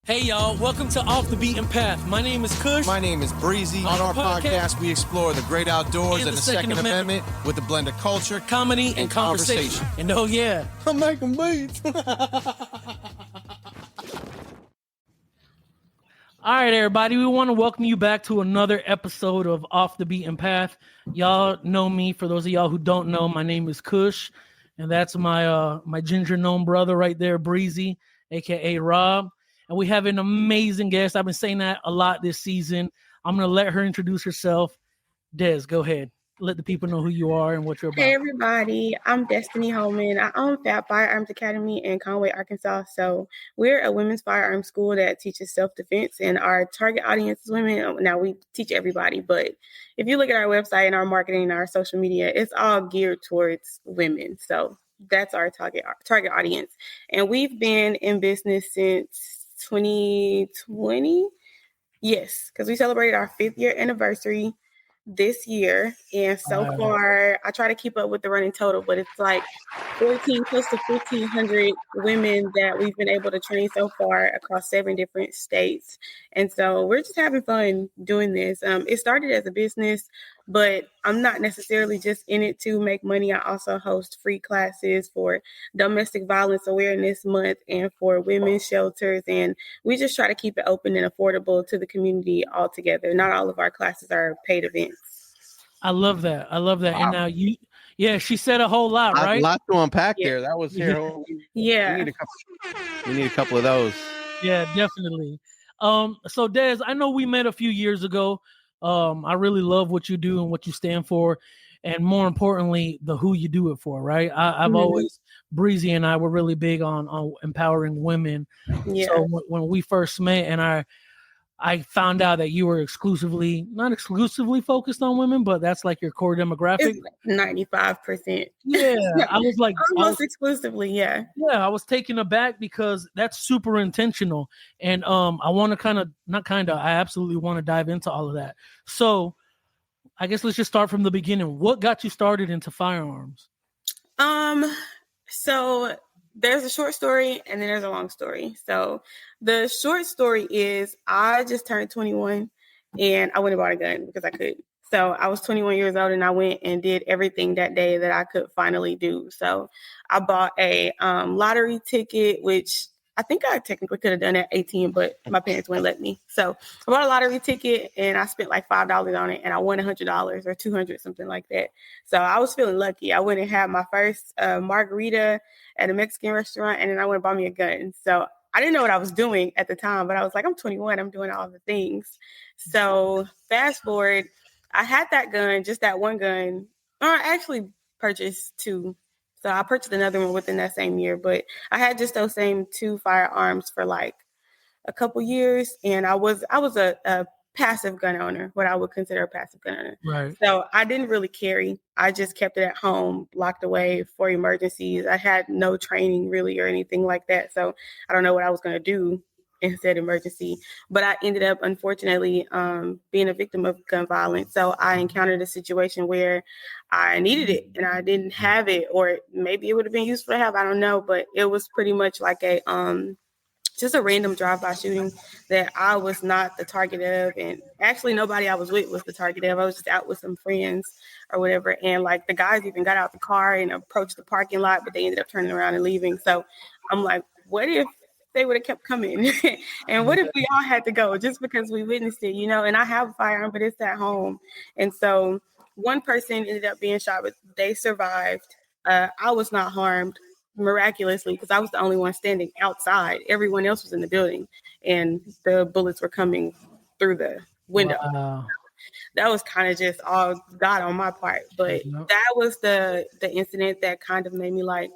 Hey y'all, welcome to Off the Beaten Path. My name is Cush. My name is Breezy. On our podcast, we explore the great outdoors and the Second Amendment with a blend of culture, comedy, and conversation. And oh yeah, I'm making beats. All right, everybody, we want to welcome you back to another episode of Off the Beaten Path. Y'all know me. For those of y'all who don't know, my name is Cush, and that's my ginger gnome brother right there, Breezy, aka Rob. And we have an amazing guest. I've been saying that a lot this season. I'm going to let her introduce herself. Des, go ahead. Let the people know who you are and what you're about. Hey, everybody. I'm Destiny Holman. I own Fab Firearms Academy in Conway, Arkansas. So we're a women's firearms school that teaches self-defense, and our target audience is women. Now, we teach everybody, but if you look at our website and our marketing and our social media, it's all geared towards women. So that's our target audience. And we've been in business since 2020. Yes, because we celebrated our 5th year anniversary this year, and so far I try to keep up with the running total, but it's like close to 1,500 women that we've been able to train so far across 7 different states. And so we're just having fun doing this. It started as a business, but I'm not necessarily just in it to make money. I also host free classes for Domestic Violence Awareness Month and for women's shelters. And we just try to keep it open and affordable to the community altogether. Not all of our classes are paid events. I love that. Wow. And now she said a whole lot, right? A lot to unpack there. That was here. Yeah. We need a couple of those. Yeah, definitely. So Des, I know we met a few years ago. I really love what you do and what you stand for, and more importantly, the who you do it for, right? I've always, Breezy and I were really big on empowering women. Yeah. So when we first met, and I found out that you were not exclusively focused on women, but that's like your core demographic. It's 95%. Yeah. I was like almost exclusively. Yeah. Yeah. I was taken aback because that's super intentional. And I want to I absolutely want to dive into all of that. So I guess let's just start from the beginning. What got you started into firearms? So there's a short story and then there's a long story. So the short story is I just turned 21 and I went and bought a gun because I could. So I was 21 years old and I went and did everything that day that I could finally do. So I bought a lottery ticket, which I think I technically could have done at 18, but my parents wouldn't let me. So I bought a lottery ticket and I spent like $5 on it and I won $100 or $200, something like that. So I was feeling lucky. I went and had my first margarita at a Mexican restaurant, and then I went and bought me a gun. So I didn't know what I was doing at the time, but I was like, I'm 21, I'm doing all the things. So fast forward, I had that gun, just that one gun, or I actually purchased 2. So I purchased another one within that same year, but I had just those same 2 firearms for like a couple years. And I was a passive gun owner, what I would consider a passive gun owner. Right. So I didn't really carry. I just kept it at home, locked away for emergencies. I had no training really or anything like that. So I don't know what I was going to do in said emergency. But I ended up, unfortunately, being a victim of gun violence. So I encountered a situation where I needed it and I didn't have it, or maybe it would have been useful to have. I don't know. But it was pretty much like just a random drive-by shooting that I was not the target of. And actually nobody I was with was the target of. I was just out with some friends or whatever. And like the guys even got out the car and approached the parking lot, but they ended up turning around and leaving. So I'm like, what if they would have kept coming? And what if we all had to go just because we witnessed it, and I have a firearm, but it's at home. And so one person ended up being shot, but they survived. I was not harmed, miraculously, because I was the only one standing outside. Everyone else was in the building and the bullets were coming through the window. Wow. That was kind of just all God on my part. But that was the incident that kind of made me like,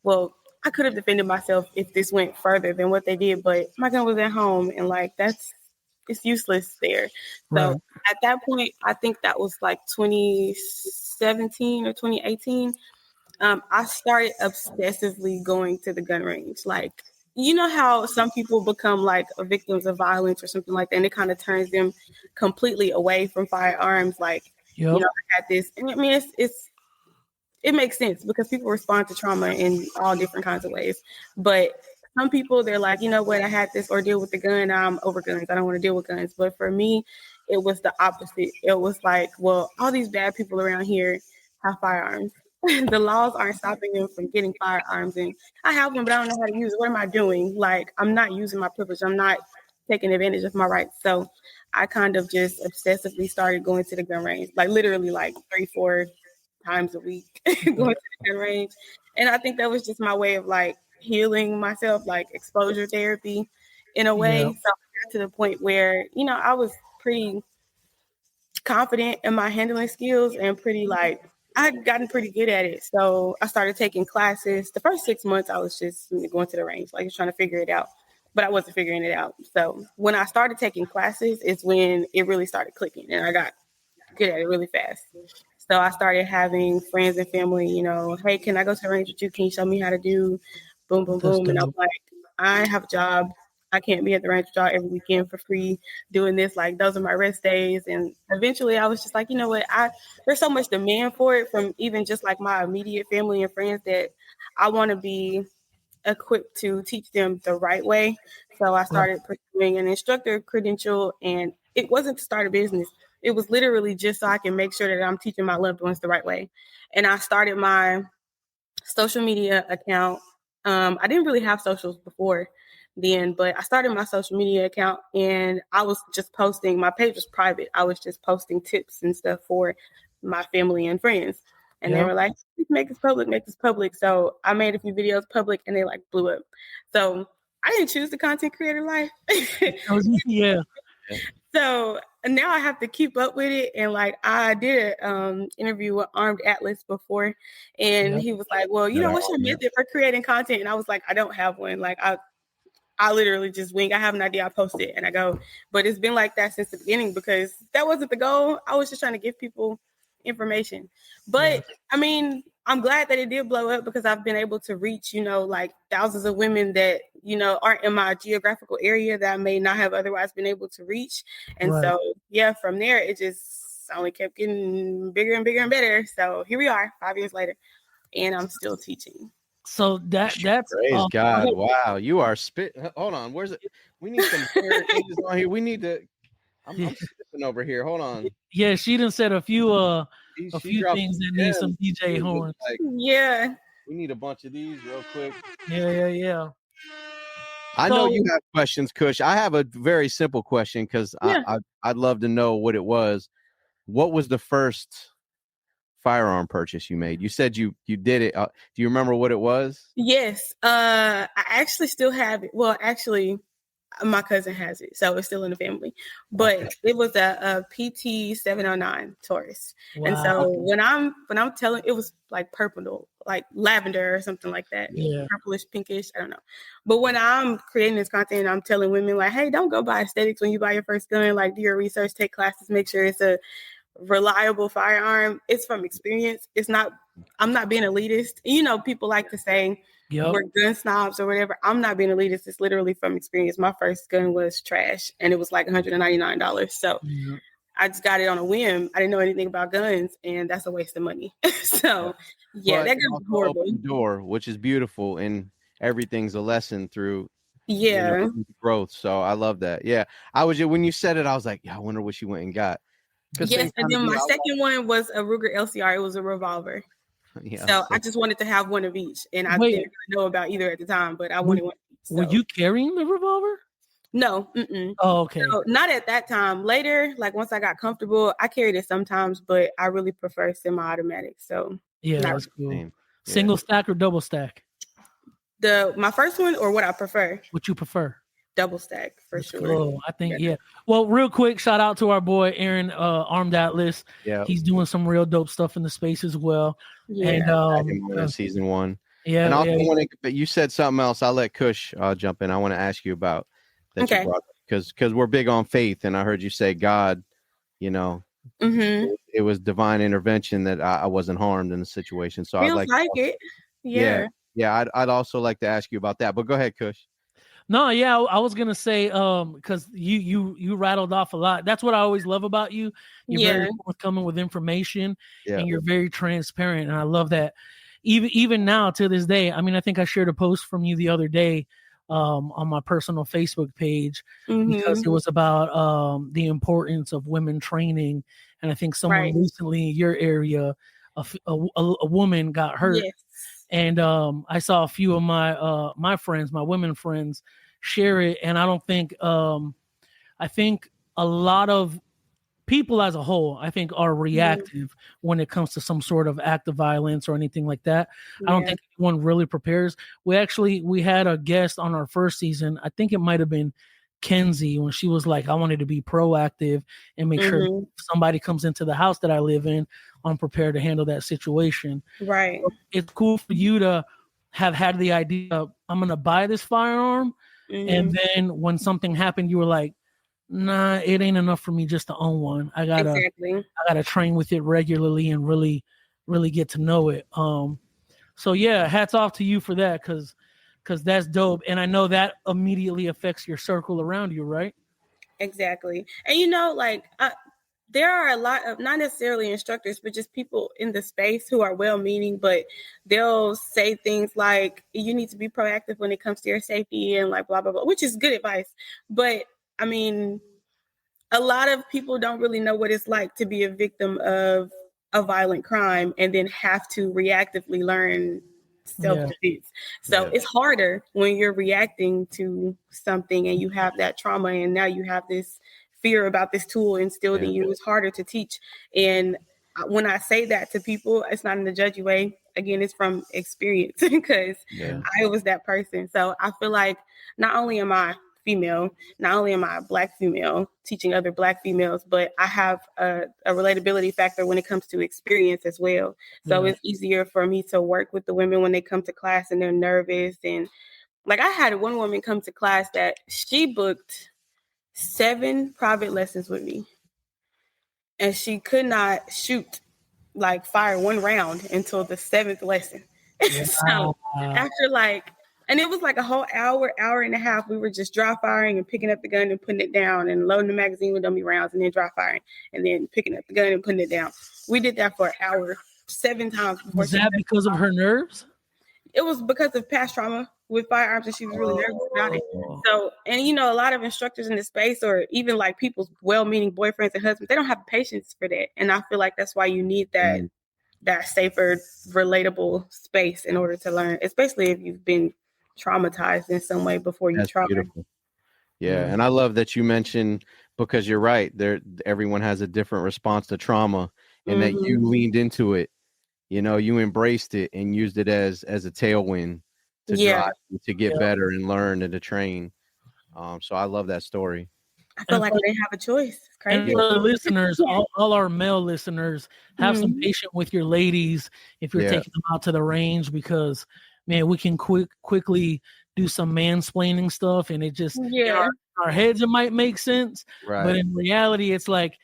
well, I could have defended myself if this went further than what they did, but my gun was at home and like it's useless there. So at that point, I think that was like 2017 or 2018. I started obsessively going to the gun range. Like, you know how some people become like victims of violence or something like that, and it kind of turns them completely away from firearms. Like, I had this, and I mean, it makes sense because people respond to trauma in all different kinds of ways. But some people, they're like, you know what, I had this ordeal with the gun. I'm over guns. I don't want to deal with guns. But for me, it was the opposite. It was like, well, all these bad people around here have firearms. The laws aren't stopping them from getting firearms. And I have one, but I don't know how to use it. What am I doing? Like, I'm not using my privilege. I'm not taking advantage of my rights. So I kind of just obsessively started going to the gun range, like literally like 3-4 times a week, going to the gun range. And I think that was just my way of like healing myself, like exposure therapy in a way. Yeah. So I got to the point where, you know, I was pretty confident in my handling skills and pretty like, I had gotten pretty good at it. So I started taking classes. The first 6 months, I was just going to the range, like just trying to figure it out. But I wasn't figuring it out. So when I started taking classes is when it really started clicking and I got good at it really fast. So I started having friends and family, you know, hey, can I go to the range with you? Can you show me how to do boom, boom, boom? And I'm like, I have a job. I can't be at the ranch with y'all every weekend for free doing this. Like, those are my rest days. And eventually I was just like, you know what? There's so much demand for it from even just like my immediate family and friends that I want to be equipped to teach them the right way. So I started pursuing an instructor credential, and it wasn't to start a business. It was literally just so I can make sure that I'm teaching my loved ones the right way. And I started my social media account. I didn't really have socials before then, but I started my social media account and I was just posting. My page was private. I was just posting tips and stuff for my family and friends. And they were like, make this public, make this public. So I made a few videos public and they like blew up. So I didn't choose the content creator life. Yeah. So now I have to keep up with it. And like, I did an interview with Armed Atlas before, and he was like, well, you know, what's your method for creating content? And I was like, I don't have one. Like, I literally just wing. I have an idea, I post it and I go. But it's been like that since the beginning because that wasn't the goal. I was just trying to give people information. But I mean, I'm glad that it did blow up because I've been able to reach, you know, like thousands of women that, you know, aren't in my geographical area that I may not have otherwise been able to reach. And so, yeah, from there, it just only kept getting bigger and bigger and better. So here we are 5 years later and I'm still teaching. So that's praise God. Wow. You are hold on. Where's it? We need some things on here. We need to I'm skipping over here. Hold on. Yeah, she done said a few things that need some DJ horns. Like, we need a bunch of these real quick. Yeah. I know you have questions, Cush. I have a very simple question because I'd love to know what it was. What was the first firearm purchase you made? You said you did it. Do you remember what it was? Yes. I actually still have it. Well, actually, my cousin has it, so it's still in the family. But it was a PT 709 Taurus. Wow. And so when I'm telling, it was like purple, like lavender or something like that. Yeah. Purplish, pinkish, I don't know. But when I'm creating this content, I'm telling women like, hey, don't go by aesthetics when you buy your first gun. Like, do your research, take classes, make sure it's a reliable firearm. It's from experience. I'm not being elitist. You know, people like to say we're gun snobs or whatever. I'm not being elitist. It's literally from experience. My first gun was trash and it was like $199. So I just got it on a whim. I didn't know anything about guns and that's a waste of money. So that gun was horrible. Open door, which is beautiful, and everything's a lesson through growth. So I love that. Yeah. When you said it, I was like, I wonder what she went and got. Yes, and then my second one was a Ruger LCR. It was a revolver. So I just wanted to have one of each, and I didn't know about either at the time, but I wanted one of each. So. Were you carrying the revolver? No. Oh, okay. So not at that time. Later, like once I got comfortable, I carried it sometimes, but I really prefer semi-automatic. So that's cool. Single stack or double stack? My first one, or what I prefer? What you prefer? Double stack for sure. Oh, I think Well, real quick, shout out to our boy Aaron, Armed Atlas. Yeah, he's doing some real dope stuff in the space as well. Yeah, and season 1. Yeah, and also but you said something else. I'll let Cush jump in. I want to ask you about that. Okay, because we're big on faith, and I heard you say God. You know, it was divine intervention that I wasn't harmed in the situation. So Feels like it. Yeah. I'd also like to ask you about that. But go ahead, Cush. No, I was gonna say, because you rattled off a lot. That's what I always love about you. You're very forthcoming with information, and you're very transparent, and I love that. Even now to this day, I mean, I think I shared a post from you the other day on my personal Facebook page because it was about the importance of women training. And I think someone recently in your area, a woman got hurt. Yes. And I saw a few of my friends, my women friends, share it. And I don't think, I think a lot of people as a whole, I think, are reactive when it comes to some sort of act of violence or anything like that. I don't think anyone really prepares. We had a guest on our first season. I think it might have been Kenzie, when she was like, I wanted to be proactive and make sure if somebody comes into the house that I live in, I'm prepared to handle that situation. Right. So it's cool for you to have had the idea of, I'm going to buy this firearm. And then when something happened, you were like, nah, it ain't enough for me just to own one. I gotta train with it regularly and really get to know it. So yeah, hats off to you for that, because that's dope. And I know that immediately affects your circle around you, right? Exactly. And like there are a lot of, not necessarily instructors, but just people in the space who are well-meaning, but they'll say things like, you need to be proactive when it comes to your safety and like blah, blah, blah, which is good advice. But I mean, a lot of people don't really know what it's like to be a victim of a violent crime and then have to reactively learn self-defense. So it's harder when you're reacting to something and you have that trauma and now you have this fear about this tool instilled in you. It's harder to teach. And when I say that to people, it's not in a judgy way. Again, it's from experience because I was that person. So I feel like not only am I female, not only am I a Black female teaching other Black females, but I have a relatability factor when it comes to experience as well. So it's easier for me to work with the women when they come to class and they're nervous. And like I had one woman come to class that she booked 7 private lessons with me. And she could not fire one round until the 7th lesson. So after and it was like a whole hour and a half, we were just dry firing and picking up the gun and putting it down and loading the magazine with dummy rounds and then dry firing and then picking up the gun and putting it down. We did that for an hour, 7 times. Was that because of her nerves? It was because of past trauma with firearms, and she was really nervous about it. So, and a lot of instructors in the space, or even like people's well-meaning boyfriends and husbands, they don't have patience for that. And I feel like that's why you need that safer, relatable space in order to learn, especially if you've been traumatized in some way before you try. Beautiful. Yeah, and I love that you mentioned, because you're right, everyone has a different response to trauma, and that you leaned into it. You embraced it and used it as a tailwind to drive, to get better and learn and to train. So I love that story. I feel like I didn't have a choice. It's crazy. And for the listeners, all our male listeners, have some patience with your ladies if you're taking them out to the range, because man, we can quickly do some mansplaining stuff, and it just in our heads it might make sense, but in reality, it's like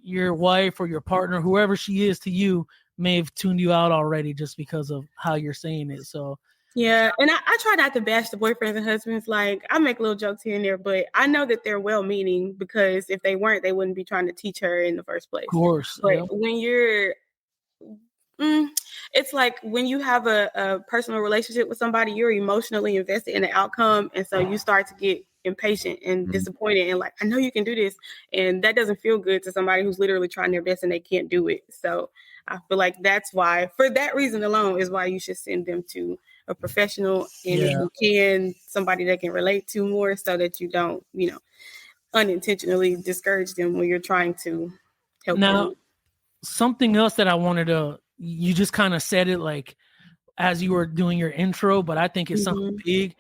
your wife or your partner, whoever she is to you, may have tuned you out already just because of how you're saying it. So and I try not to bash the boyfriends and husbands. Like, I make little jokes here and there, but I know that they're well-meaning, because if they weren't, they wouldn't be trying to teach her in the first place. Of course. But when you're it's like when you have a personal relationship with somebody, you're emotionally invested in the outcome, and so you start to get impatient and disappointed and like, I know you can do this, and that doesn't feel good to somebody who's literally trying their best and they can't do it. So I feel like that's why, for that reason alone, is why you should send them to a professional, and if you can, somebody that can relate to more, so that you don't, unintentionally discourage them when you're trying to help them. Something else that I wanted to, you just kind of said it like as you were doing your intro, but I think it's something big.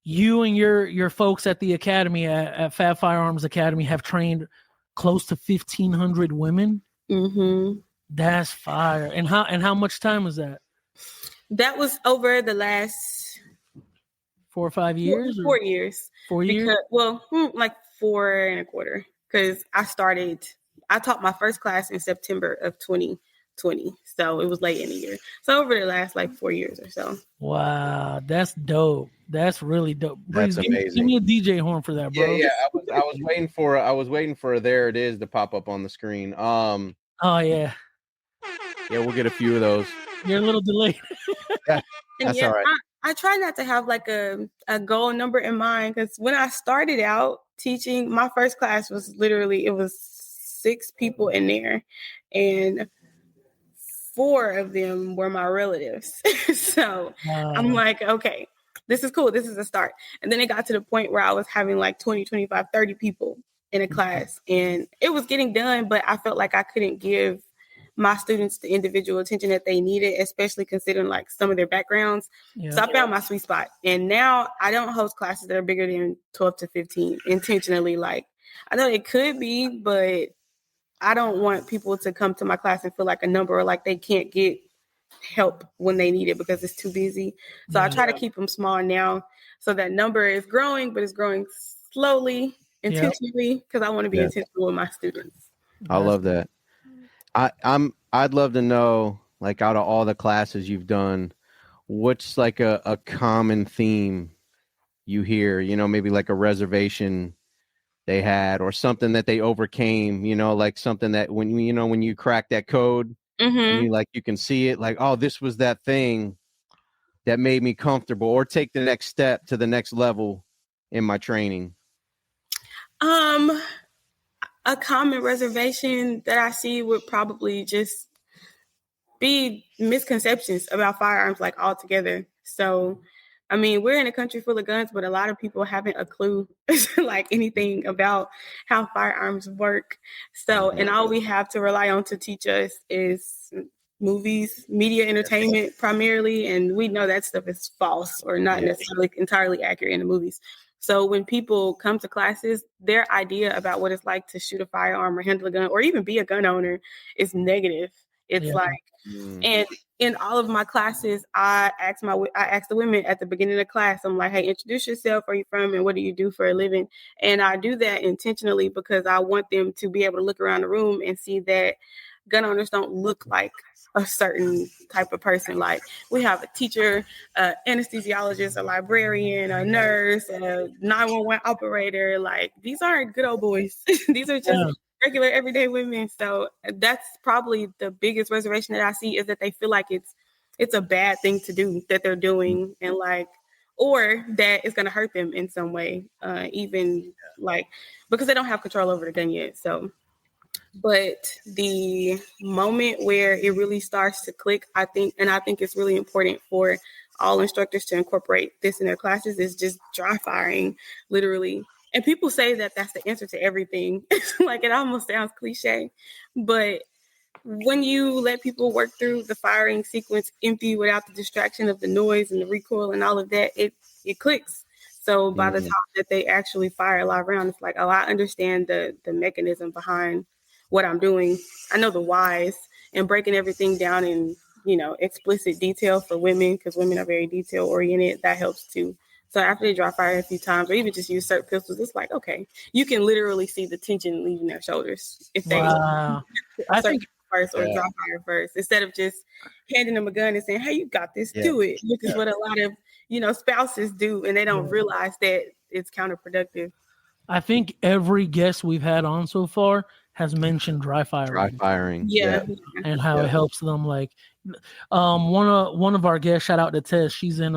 You and your folks at the academy, at Fab Firearms Academy, have trained close to 1,500 women. That's fire. And how much time was that? That was over the last 4 or 5 years? 4 years. 4 years? Like 4 and a quarter. Because I taught my first class in September of 2020. So it was late in the year. So over the last 4 years or so. Wow, that's dope. That's really dope. That's amazing. Give me a DJ horn for that, bro. Yeah. I was waiting for there it is to pop up on the screen. Oh yeah. Yeah, we'll get a few of those. You're a little delayed. That's all right. I try not to have like a goal number in mind, because when I started out teaching, my first class was literally, it was 6 people in there, and 4 of them were my relatives. So I'm like, okay, this is cool. This is a start. And then it got to the point where I was having like 20, 25, 30 people in a class, and it was getting done, but I felt like I couldn't give my students the individual attention that they needed, especially considering like some of their backgrounds. Yeah. So I found my sweet spot. And now I don't host classes that are bigger than 12 to 15 intentionally. Like, I know it could be, but I don't want people to come to my class and feel like a number, or like they can't get help when they need it because it's too busy. So I try to keep them small now. So that number is growing, but it's growing slowly, intentionally, because I want to be intentional with my students. I love that. I'd love to know, like, out of all the classes you've done, what's like a common theme you hear, maybe like a reservation they had, or something that they overcame, like something that when you crack that code, and you can see it, like, oh, this was that thing that made me comfortable, or take the next step to the next level in my training. A common reservation that I see would probably just be misconceptions about firearms, like, altogether. So, I mean, we're in a country full of guns, but a lot of people haven't a clue, like, anything about how firearms work. So, and all we have to rely on to teach us is movies, media entertainment primarily, and we know that stuff is false or not necessarily entirely accurate in the movies. So when people come to classes, their idea about what it's like to shoot a firearm or handle a gun or even be a gun owner is negative. It's like, and in all of my classes, I ask the women at the beginning of the class, I'm like, hey, introduce yourself. Where are you from? And what do you do for a living? And I do that intentionally because I want them to be able to look around the room and see that gun owners don't look like a certain type of person. Like, we have a teacher, anesthesiologist, a librarian, a nurse, a 911 operator. Like, these aren't good old boys. These are just regular everyday women. So that's probably the biggest reservation that I see, is that they feel like it's a bad thing to do that they're doing, and like, or that it's going to hurt them in some way, even like, because they don't have control over the gun yet. So, but the moment where it really starts to click, I think it's really important for all instructors to incorporate this in their classes, is just dry firing, literally. And people say that that's the answer to everything. Like, it almost sounds cliche, but when you let people work through the firing sequence empty, without the distraction of the noise and the recoil and all of that, it clicks. So by the time that they actually fire a live round, it's like, oh, I understand the mechanism behind what I'm doing. I know the whys, and breaking everything down in, explicit detail for women, because women are very detail oriented, that helps too. So after they dry fire a few times, or even just use certain pistols, it's like, okay, you can literally see the tension leaving their shoulders if they I think first, or dry fire first, instead of just handing them a gun and saying, hey, you got this, do it, which is what a lot of spouses do, and they don't realize that it's counterproductive. I think every guest we've had on so far has mentioned dry firing. And how it helps them. Like, one of our guests, shout out to Tess, she's an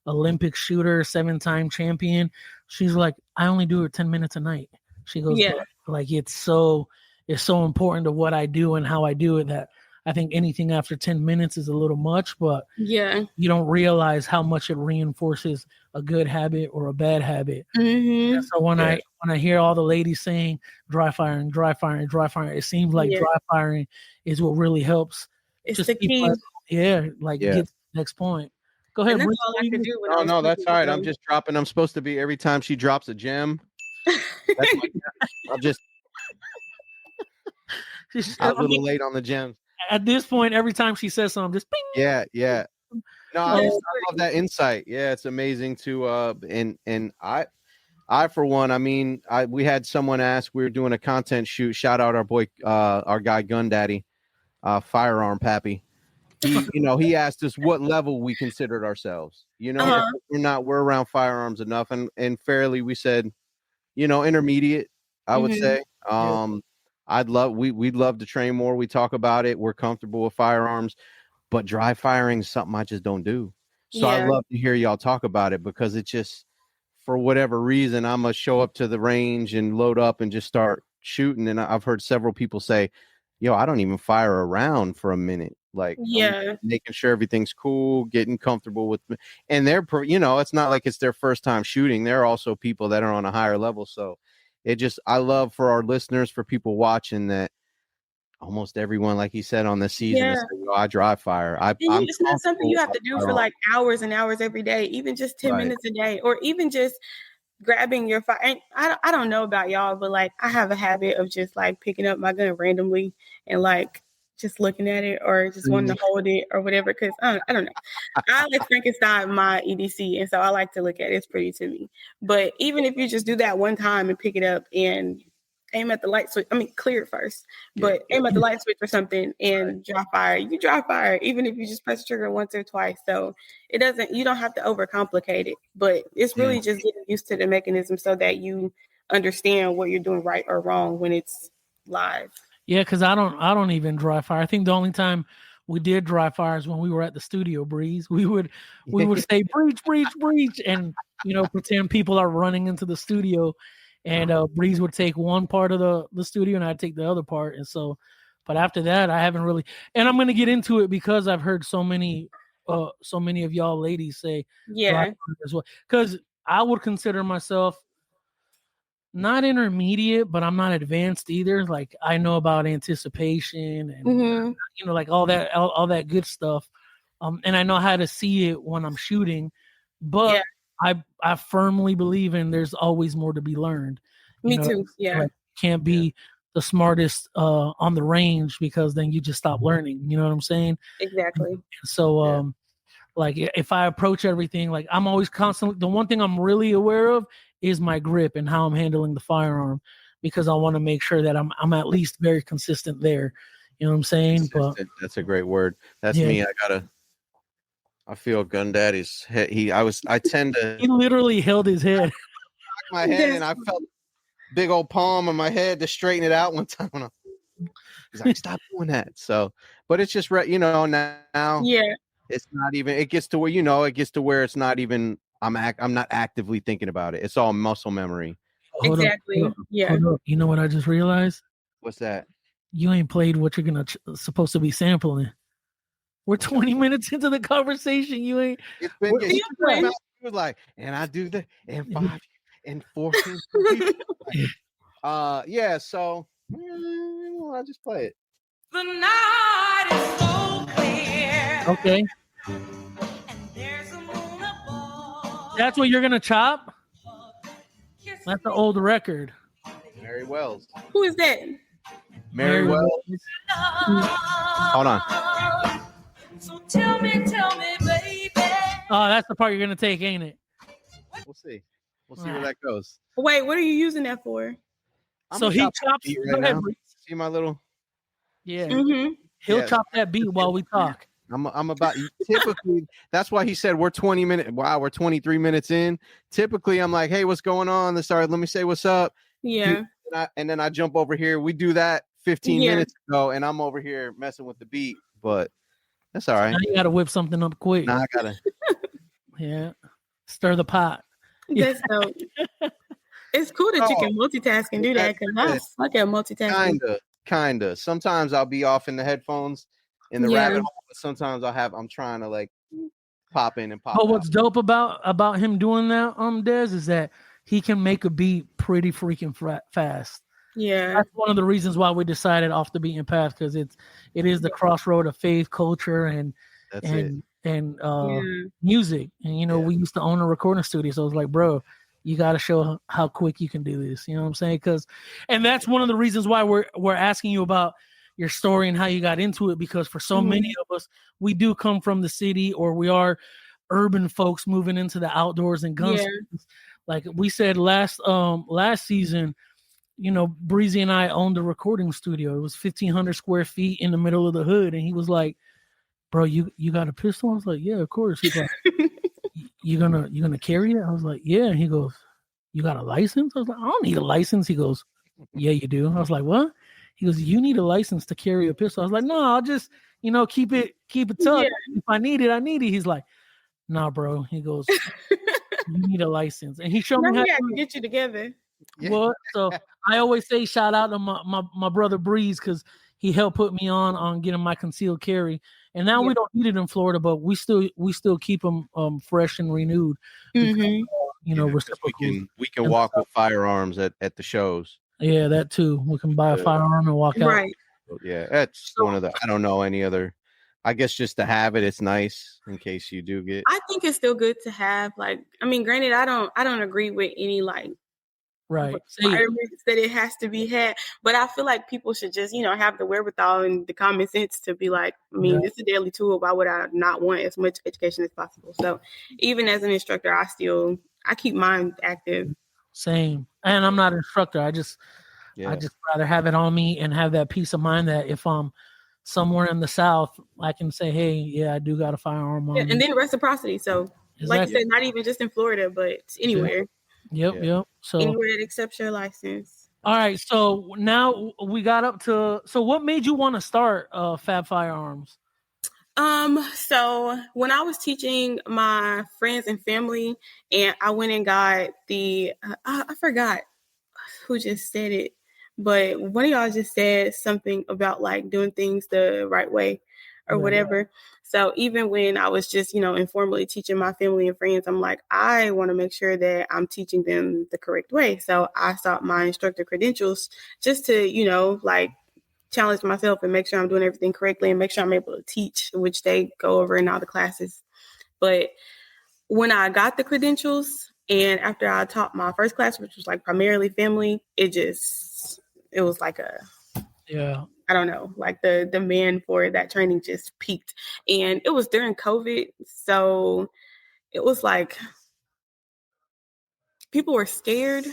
Olympic shooter, 7-time champion. She's like, I only do it 10 minutes a night. She goes, like, it's so important to what I do and how I do it, that I think anything after 10 minutes is a little much, but you don't realize how much it reinforces a good habit or a bad habit. And so when I hear all the ladies saying dry firing, it seems like dry firing is what really helps. It's just the key. Get to the next point. Go ahead. That's all I could do. No, that's all right. I'm just dropping. I'm supposed to be, every time she drops a gem, I'll just. I'm a little late on the gems. At this point, every time she says something, just bing. Yeah. No, I love that insight. Yeah, it's amazing to and I for one, I mean, we had someone ask, we were doing a content shoot. Shout out our boy, our guy Gun Daddy, Firearm Pappy. He asked us what level we considered ourselves. We're around firearms enough, and fairly, we said, intermediate, I would say. We'd love to train more. We talk about it. We're comfortable with firearms, but dry firing is something I just don't do. So I love to hear y'all talk about it, because it just, for whatever reason, I'm going to show up to the range and load up and just start shooting. And I've heard several people say, yo, I don't even fire around for a minute. Like, I'm making sure everything's cool, getting comfortable with me. And they're, it's not like it's their first time shooting. There are also people that are on a higher level. So I love for our listeners, for people watching, that almost everyone, like he said, on the season, said, I dry fire. It's not something you have to do for like hours and hours every day, even just 10 minutes a day, or even just grabbing your fire. And I don't know about y'all, but like, I have a habit of just like picking up my gun randomly and like just looking at it, or just wanting to hold it or whatever. Cause I don't know. I like Frankenstein my EDC. And so I like to look at it. It's pretty to me. But even if you just do that one time and pick it up and aim at the light switch, clear it first, but aim at the light switch or something and dry fire. You dry fire, even if you just press the trigger once or twice. So you don't have to overcomplicate it, but it's really just getting used to the mechanism so that you understand what you're doing right or wrong when it's live. Yeah, because I don't even dry fire. I think the only time we did dry fire is when we were at the studio, Breeze. We would say breach, and pretend people are running into the studio, and Breeze would take one part of the studio and I'd take the other part. And so, but after that, I haven't really. And I'm gonna get into it because I've heard so many of y'all ladies say as well. Because I would consider myself not intermediate, but I'm not advanced either. Like, I know about anticipation and like all that good stuff, and I know how to see it when I'm shooting. But I firmly believe in there's always more to be learned. Me too. Yeah, like, can't be the smartest on the range, because then you just stop learning. You know what I'm saying? Exactly. So like, if I approach everything, like, I'm always constantly, the one thing I'm really aware of is my grip and how I'm handling the firearm, because I want to make sure that I'm at least very consistent there. You know what I'm saying? But that's a great word. That's me. I feel Gun Daddy's head. I tend to. He literally held his head. My head, and I felt big old palm on my head to straighten it out one time. He's like, stop doing that. So, but it's just now. Yeah. It's not even. It gets to where it's not even. I'm not actively thinking about it. It's all muscle memory. Hold up. Yeah. Hold up. You know what I just realized? What's that? You ain't played what you're supposed to be sampling. We're 20 minutes into the conversation. You ain't. It's been. He was like, and I do that, and 5 and 14. Yeah. So I'll just play it. The night is so clear. Okay. That's what you're gonna chop? That's the old record. Mary Wells. Who is that? Mary Wells. Hold on. So tell me, baby. Oh, that's the part you're gonna take, ain't it? We'll see. We'll see where that goes. Wait, what are you using that for? So he chops right now. See my little. Yeah. Mm-hmm. He'll chop that beat while we talk. I'm about typically. That's why he said we're 20 minutes. Wow, we're 23 minutes in. Typically, I'm like, hey, what's going on? Let me say what's up. Yeah. And then I jump over here. We do that 15 minutes ago, and I'm over here messing with the beat. But that's all right. Now you gotta whip something up quick. Nah, I gotta. Yeah. Stir the pot. That's dope. It's cool that you can multitask and do that, because I suck at multitasking. Kinda. Sometimes I'll be off in the headphones in the rabbit hole. But sometimes I'm trying to like pop in and pop out. But what's dope about him doing that, Dez, is that he can make a beat pretty freaking fast. Yeah, that's one of the reasons why we decided off the beaten path, because it is the crossroad of faith, culture, and music. And we used to own a recording studio, so I was like, bro, you got to show how quick you can do this. You know what I'm saying? And that's one of the reasons why we're asking you about your story and how you got into it, because for so many of us, we do come from the city, or we are urban folks moving into the outdoors and guns. Like we said last season, Breezy and I owned a recording studio. It was 1,500 square feet in the middle of the hood, and he was like, bro, you got a pistol? I was like, yeah, of course. He's like, you gonna carry it? I was like, yeah. And he goes, you got a license? I was like, I don't need a license. He goes, yeah, you do. I was like, what? He goes, you need a license to carry a pistol. I was like, no, I'll just, keep it tough. If I need it, I need it. He's like, nah, bro. He goes, you need a license. And he showed Now me how we have to to get you together. Well, so I always say shout out to my brother Breeze because he helped put me on getting my concealed carry. And now we don't need it in Florida, but we still keep them fresh and renewed. Because, reciprocals. We can walk with firearms at the shows. Yeah, that too. We can buy a firearm and walk out. Right. Yeah, that's one of the. I don't know any other. I guess just to have it, it's nice in case you do get. I think it's still good to have. Like, I mean, granted, I don't agree with any like requirements that it has to be had, but I feel like people should just have the wherewithal and the common sense to be like, I mean, this is a daily tool. Why would I not want as much education as possible? So even as an instructor, I keep mine active. Same, and I'm not an instructor. I just rather have it on me and have that peace of mind that if I'm somewhere in the South, I can say, hey, yeah, I do got a firearm on me. And then reciprocity. So like you said, not even just in Florida, but anywhere. Yep. So anywhere that accepts your license. All right. So now we got up to. So what made you want to start Fab Firearms? So when I was teaching my friends and family, and I went and got the I forgot who just said it, but one of y'all just said something about like doing things the right way or whatever. So even when I was just, informally teaching my family and friends, I'm like, I want to make sure that I'm teaching them the correct way. So I sought my instructor credentials just to, like challenge myself and make sure I'm doing everything correctly and make sure I'm able to teach, which they go over in all the classes. But when I got the credentials and after I taught my first class, which was like primarily family, it was like I don't know, like the demand for that training just peaked. And it was during COVID. So it was like people were scared.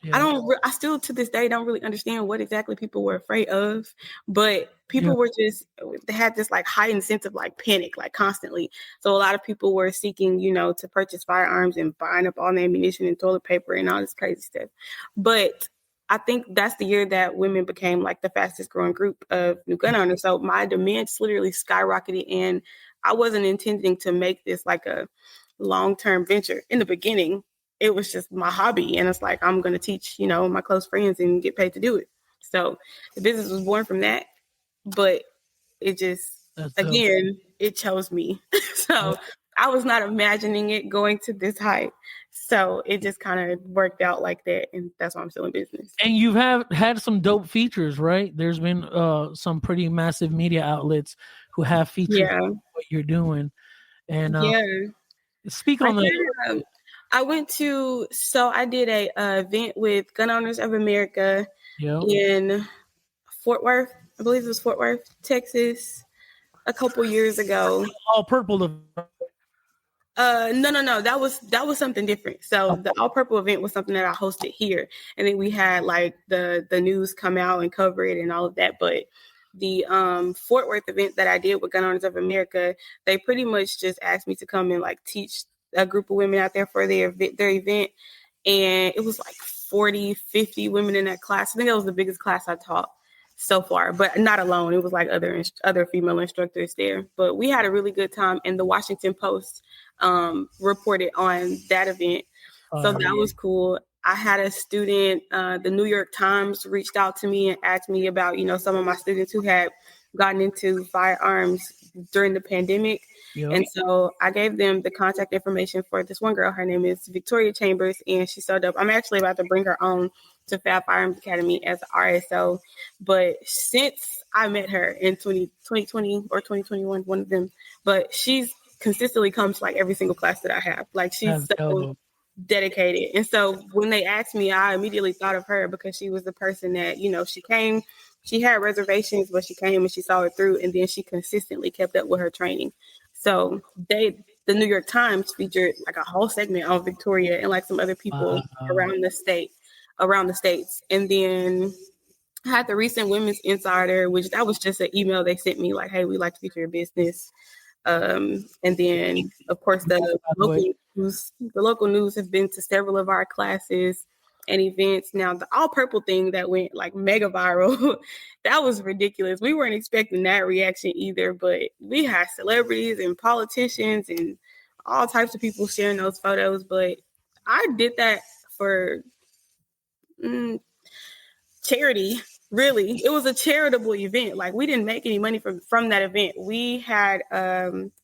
Yeah. I still to this day don't really understand what exactly people were afraid of, but people were they had this like heightened sense of like panic, like constantly. So a lot of people were seeking, to purchase firearms and buying up all the ammunition and toilet paper and all this crazy stuff. But I think that's the year that women became like the fastest growing group of new gun owners. So my demands literally skyrocketed, and I wasn't intending to make this like a long-term venture in the beginning. It was just my hobby. And it's like, I'm going to teach, my close friends and get paid to do it. So the business was born from that, but it just, it chose me. So I was not imagining it going to this height. So it just kind of worked out like that. And that's why I'm still in business. And you've had some dope features, right? There's been some pretty massive media outlets who have featured what you're doing. And speak on that. I did a event with Gun Owners of America in Fort Worth. I believe it was Fort Worth, Texas, a couple years ago. All purple. No. That was something different. So the all purple event was something that I hosted here, and then we had like the news come out and cover it and all of that. But the Fort Worth event that I did with Gun Owners of America, they pretty much just asked me to come and like teach a group of women out there for their event. And it was like 40, 50 women in that class. I think that was the biggest class I taught so far, but not alone. It was like other female instructors there. But we had a really good time. And the Washington Post reported on that event. So that was cool. I had a student, the New York Times reached out to me and asked me about, some of my students who had gotten into firearms during the pandemic. And so I gave them the contact information for this one girl. Her name is Victoria Chambers, and she's so dope. I'm actually about to bring her on to Fab Firearms Academy as an RSO. But since I met her in 2020 or 2021, one of them, but she's consistently comes to like every single class that I have. Like she's so dedicated. And so when they asked me, I immediately thought of her because she was the person that, she came, she had reservations, but she came and she saw it through. And then she consistently kept up with her training. So the New York Times featured like a whole segment on Victoria and like some other people around the states. And then I had the recent Women's Insider, which that was just an email they sent me like, hey, we'd like to feature your business. And then of course the local news have been to several of our classes and events. Now the all purple thing that went like mega viral, that was ridiculous. We weren't expecting that reaction either, but we had celebrities and politicians and all types of people sharing those photos, but I did that for charity. Really, it was a charitable event. Like, we didn't make any money from that event. We had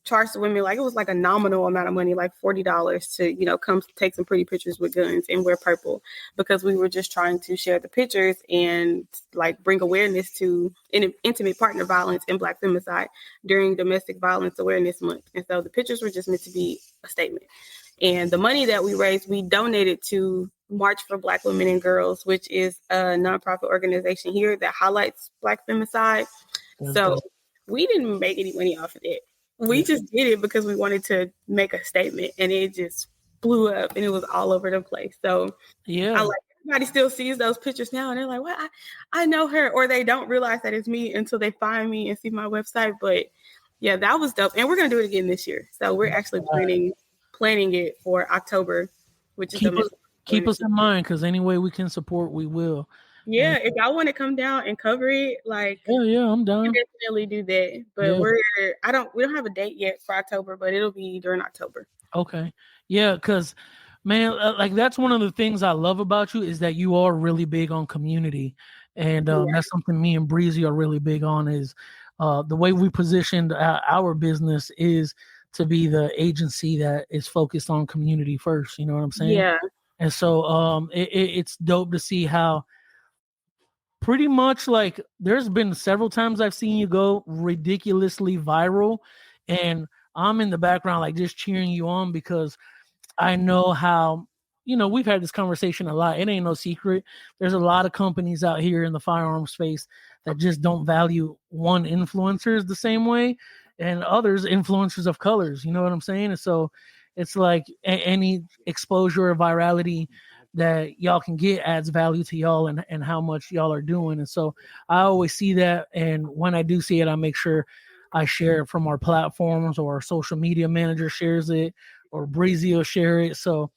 charged the women, like, it was like a nominal amount of money, like $40 to, come take some pretty pictures with guns and wear purple, because we were just trying to share the pictures and like bring awareness to intimate partner violence and Black femicide during Domestic Violence Awareness Month. And so the pictures were just meant to be a statement. And the money that we raised, we donated to March for Black Women and Girls, which is a nonprofit organization here that highlights Black femicide. So we didn't make any money off of it. We just did it because we wanted to make a statement, and it just blew up, and it was all over the place. So everybody still sees those pictures now, and they're like, "What? I know her," or they don't realize that it's me until they find me and see my website. But yeah, that was dope, and we're gonna do it again this year. So we're actually planning it for October, which is keep us in mind, because any way we can support, we will. Yeah, if y'all want to come down and cover it, like, I'm down. We definitely do that. But we don't have a date yet for October, but it'll be during October. Okay, yeah, because man, like, that's one of the things I love about you, is that you are really big on community, and that's something me and Breezy are really big on. Is the way we positioned our business is to be the agency that is focused on community first. You know what I'm saying? Yeah. And so it's dope to see how pretty much, like, there's been several times I've seen you go ridiculously viral, and I'm in the background, like, just cheering you on, because I know how, we've had this conversation a lot. It ain't no secret. There's a lot of companies out here in the firearm space that just don't value one influencers the same way, and others influencers of colors. You know what I'm saying? And so it's like any exposure or virality that y'all can get adds value to y'all and how much y'all are doing. And so I always see that. And when I do see it, I make sure I share it from our platforms, or our social media manager shares it, or Breezy will share it. So,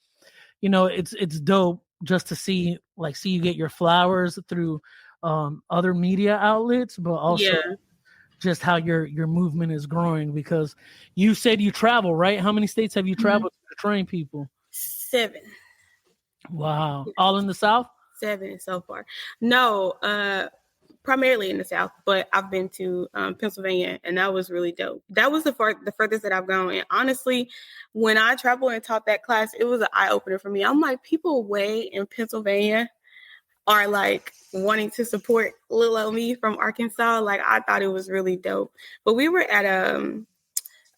it's dope just to see you get your flowers through other media outlets, but also just how your movement is growing, because you said you travel, right? How many states have you traveled to train people? 7. Wow. All in the South? 7 so far. No, primarily in the South, but I've been to Pennsylvania, and that was really dope. That was the furthest that I've gone. And honestly, when I traveled and taught that class, it was an eye-opener for me. I'm like, people way in Pennsylvania are like wanting to support little old me from Arkansas. Like, I thought it was really dope. But we were at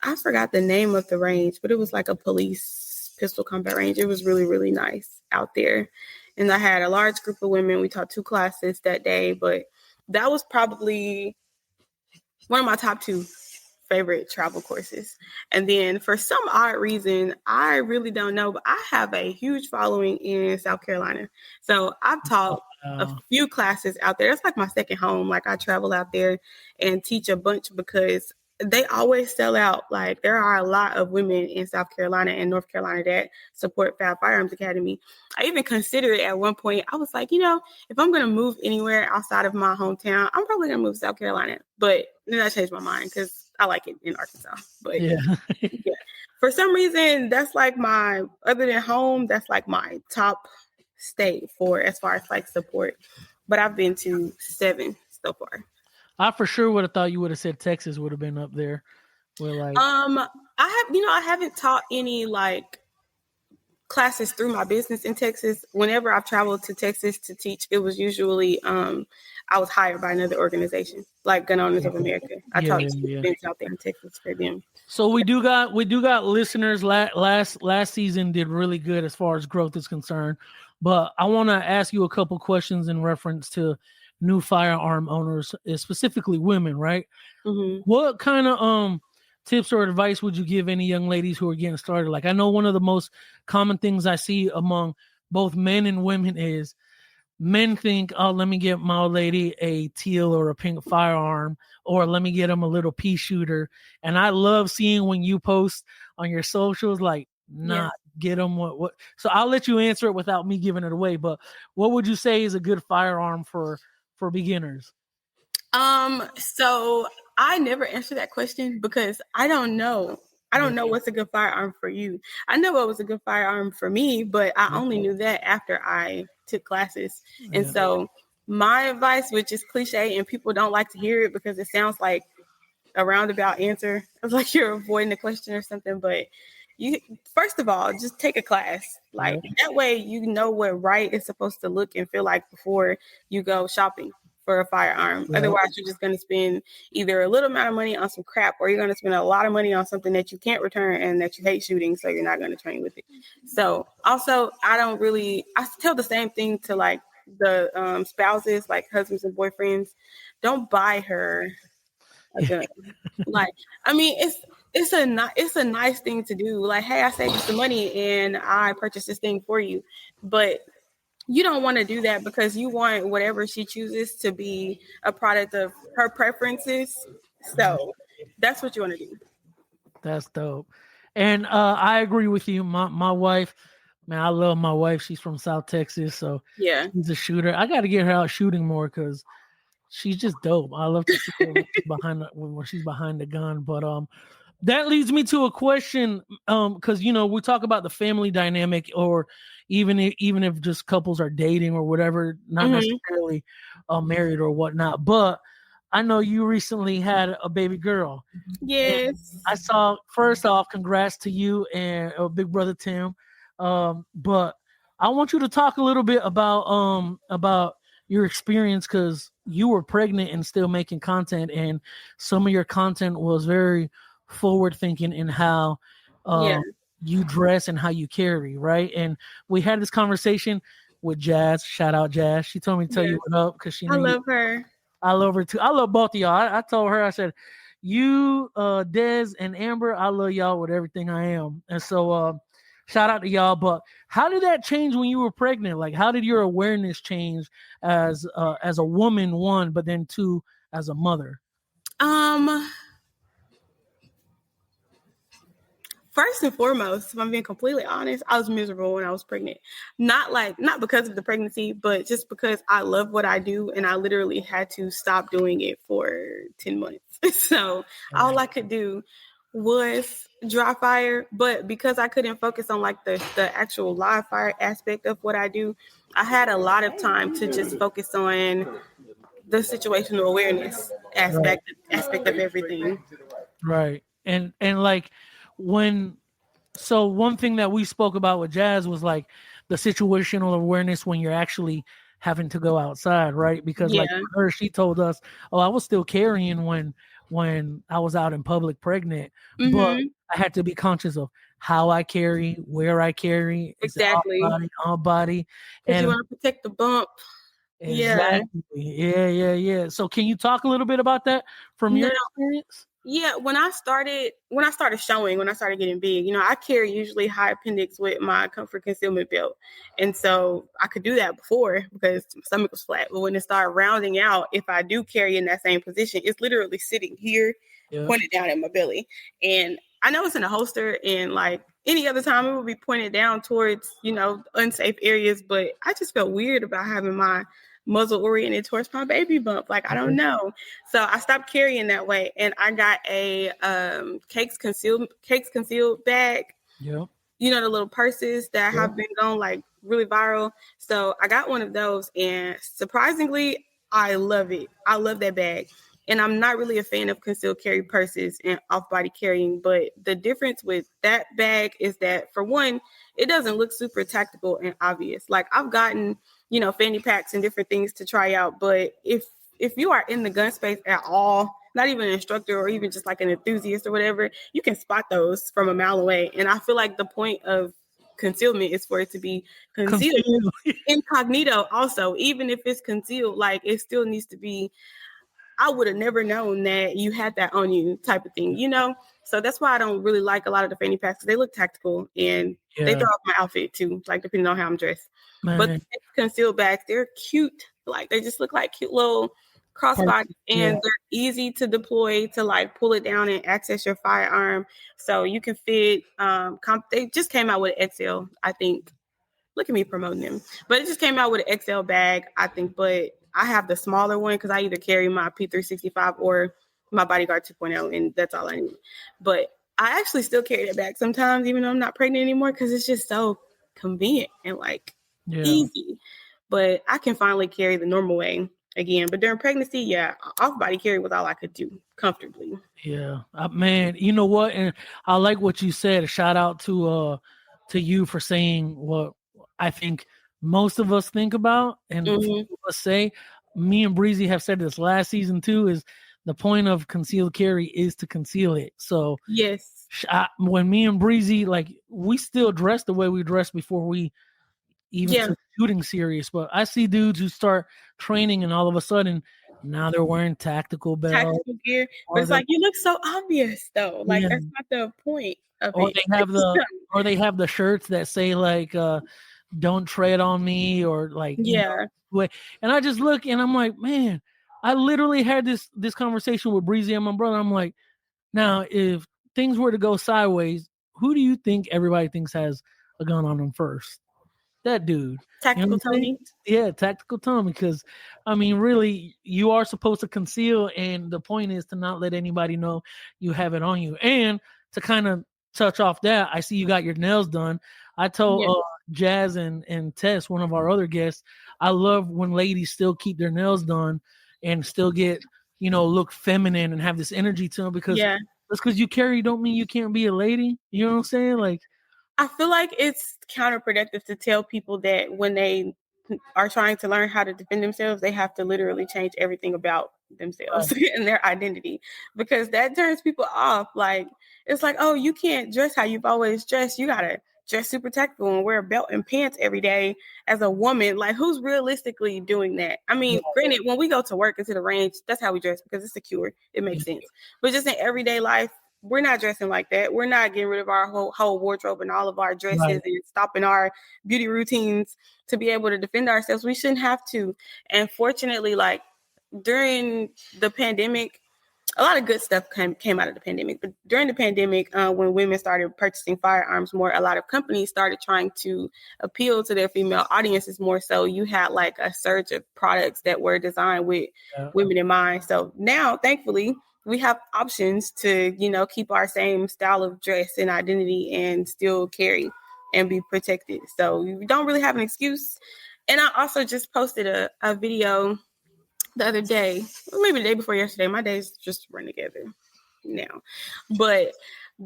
I forgot the name of the range, but it was like a police pistol combat range. It was really, really nice out there. And I had a large group of women. We taught 2 classes that day, but that was probably one of my top 2 favorite travel courses. And then for some odd reason, I really don't know, but I have a huge following in South Carolina. So I've taught a few classes out there. It's like my second home. Like, I travel out there and teach a bunch because they always sell out. Like, there are a lot of women in South Carolina and North Carolina that support Fab Firearms Academy. I even considered it at one point. I was like, if I'm going to move anywhere outside of my hometown, I'm probably going to move to South Carolina. But then I changed my mind because I like it in Arkansas. But yeah. For some reason, that's like other than home, that's like my top state for as far as like support. But I've been to 7 so far. I for sure would have thought you would have said Texas would have been up there. Where, like, I haven't taught any like classes through my business in Texas. Whenever I've traveled to Texas to teach, it was usually I was hired by another organization, like Gun Owners of America. I taught events out there in Texas for them. So we do got listeners. Last season did really good as far as growth is concerned, but I want to ask you a couple questions in reference to new firearm owners, specifically women, right? Mm-hmm. What kind of tips or advice would you give any young ladies who are getting started? Like, I know one of the most common things I see among both men and women is men think, oh, let me get my old lady a teal or a pink firearm, or let me get them a little pea shooter. And I love seeing when you post on your socials, like, get them what. So I'll let you answer it without me giving it away. But what would you say is a good firearm for beginners? So I never answer that question because I don't know. I don't know what's a good firearm for you. I know what was a good firearm for me, but I only knew that after I took classes. And so my advice, which is cliche and people don't like to hear it because it sounds like a roundabout answer. It's like you're avoiding the question or something, but you first of all, just take a class. Like that way you know what right is supposed to look and feel like before you go shopping for a firearm. Otherwise, you're just going to spend either a little amount of money on some crap, or you're going to spend a lot of money on something that you can't return and that you hate shooting, so you're not going to train with it. So also, I tell the same thing to like the spouses, like husbands and boyfriends. Don't buy her a gun. Like, I mean, it's a nice thing to do. Like, hey, I saved you some money and I purchased this thing for you, but you don't want to do that because you want whatever she chooses to be a product of her preferences. So that's what you want to do. That's dope. And I agree with you. My wife, man, I love my wife. She's from South Texas, so she's a shooter. I got to get her out shooting more because she's just dope. I love to see her when she's behind the gun. But that leads me to a question, because we talk about the family dynamic, or even if just couples are dating or whatever, not necessarily married or whatnot. But I know you recently had a baby girl. Yes. I saw. First off, congrats to you and Big Brother Tim. But I want you to talk a little bit about your experience, because you were pregnant and still making content, and some of your content was very forward thinking in how you dress and how you carry, right? And we had this conversation with Jazz. Shout out Jazz. She told me to tell you what up because she knew I love her. I love her too. I love both of y'all. I told her, I said, you, Dez and Amber, I love y'all with everything I am. And so shout out to y'all. But how did that change when you were pregnant? Like, how did your awareness change as a woman, one, but then two, as a mother? First and foremost, if I'm being completely honest, I was miserable when I was pregnant. Not because of the pregnancy, but just because I love what I do, and I literally had to stop doing it for 10 months. So all I could do was dry fire, but because I couldn't focus on like the actual live fire aspect of what I do, I had a lot of time to just focus on the situational awareness aspect of everything. Right. And like, one thing that we spoke about with Jazz was like the situational awareness when you're actually having to go outside, right? Because like her, she told us, I was still carrying when I was out in public pregnant, but I had to be conscious of how I carry, where I carry, exactly, on body, and you want to protect the bump. Exactly. Yeah. So can you talk a little bit about that from your experience? Yeah, when I started showing, when I started getting big, I carry usually high appendix with my comfort concealment belt. And so I could do that before because my stomach was flat. But when it started rounding out, if I do carry in that same position, it's literally sitting here, pointed down at my belly. And I know it's in a holster, and like any other time it would be pointed down towards, unsafe areas. But I just felt weird about having my muzzle oriented towards my baby bump. Like, I don't know. So I stopped carrying that way, and I got a cakes concealed bag. Yeah. The little purses that have been going like really viral. So I got one of those, and surprisingly, I love it. I love that bag. And I'm not really a fan of concealed carry purses and off-body carrying, but the difference with that bag is that, for one, it doesn't look super tactical and obvious. Like, I've gotten, fanny packs and different things to try out, but if you are in the gun space at all, not even an instructor or even just like an enthusiast or whatever, you can spot those from a mile away. And I feel like the point of concealment is for it to be concealed incognito also. Even if it's concealed, like, it still needs to be, I would have never known that you had that on you type of thing, So that's why I don't really like a lot of the fanny packs. They look tactical, and they throw off my outfit too, like depending on how I'm dressed. Man. But the concealed bags, they're cute. Like, they just look like cute little crossbody, and they're easy to deploy to like pull it down and access your firearm. So you can fit, they just came out with XL, I think. Look at me promoting them. But it just came out with an XL bag, I think. But I have the smaller one because I either carry my P365 or my Bodyguard 2.0, and that's all I need. But I actually still carry it back sometimes, even though I'm not pregnant anymore, because it's just so convenient and like easy. But I can finally carry the normal way again. But during pregnancy, off body carry was all I could do comfortably. Yeah, man, you know what? And I like what you said. Shout out to you for saying what I think most of us think about and us say. Me and Breezy have said this last season too. Is the point of concealed carry is to conceal it. So yes, when me and Breezy, like, we still dress the way we dressed before we even took shooting serious. But I see dudes who start training and all of a sudden now they're wearing tactical gear. But it's like, you look so obvious though. Like that's not the point of or it. They have the shirts that say like don't tread on me, or like and I just look and I'm like, man, I literally had this conversation with Breezy and my brother. I'm like, now if things were to go sideways, who do you think everybody thinks has a gun on them first? That dude. Tactical Tony. Yeah, Tactical Tommy. Because I mean, really, you are supposed to conceal, and the point is to not let anybody know you have it on you. And to kind of touch off that, I see you got your nails done. I told Jazz and Tess, one of our other guests, I love when ladies still keep their nails done and still get, look feminine and have this energy to them, because just because you carry don't mean you can't be a lady. You know what I'm saying? Like, I feel like it's counterproductive to tell people that when they are trying to learn how to defend themselves, they have to literally change everything about themselves and their identity, because that turns people off. Like, it's like, oh, you can't dress how you've always dressed. You gotta dress super tactical and wear a belt and pants every day as a woman. Like, who's realistically doing that? I mean, granted, when we go to work into the range, that's how we dress because it's secure. It makes sense. But just in everyday life, we're not dressing like that. We're not getting rid of our whole wardrobe and all of our dresses and stopping our beauty routines to be able to defend ourselves. We shouldn't have to. And fortunately, like, during the pandemic, a lot of good stuff came out of the pandemic. But during the pandemic, when women started purchasing firearms more, a lot of companies started trying to appeal to their female audiences more. So you had like a surge of products that were designed with women in mind. So now, thankfully, we have options to, keep our same style of dress and identity and still carry and be protected. So you don't really have an excuse. And I also just posted a video the other day, or maybe the day before yesterday. My days just run together now. But